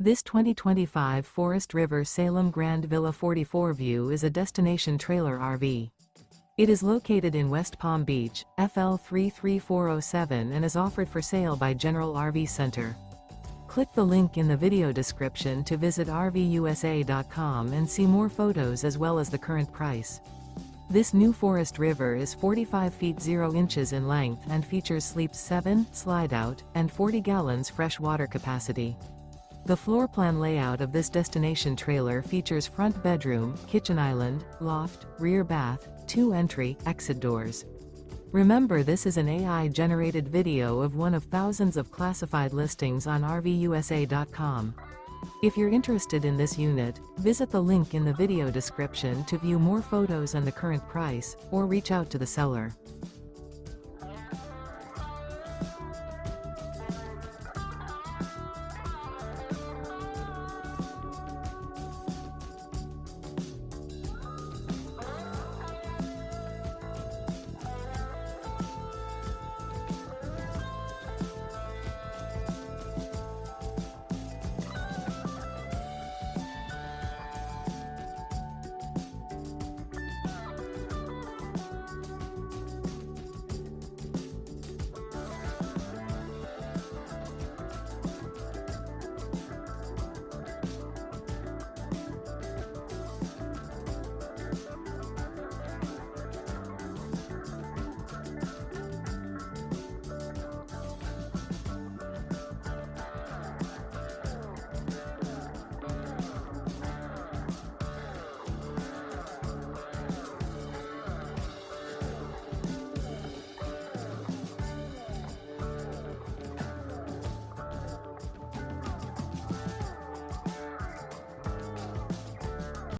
This 2025 Forest River Salem Grand Villa 44 View is a destination trailer RV. It is located in West Palm Beach, FL 33407 and is offered for sale by General RV Center. Click the link in the video description to visit RVUSA.com and see more photos as well as the current price. This new Forest River is 45 feet 0 inches in length and features sleeps 7, Slideout, and 40 gallons fresh water capacity. The floor plan layout of this destination trailer features front bedroom, kitchen island, loft, rear bath, 2 entry, exit doors. Remember, this is an AI-generated video of one of thousands of classified listings on RVUSA.com. If you're interested in this unit, visit the link in the video description to view more photos and the current price, or reach out to the seller.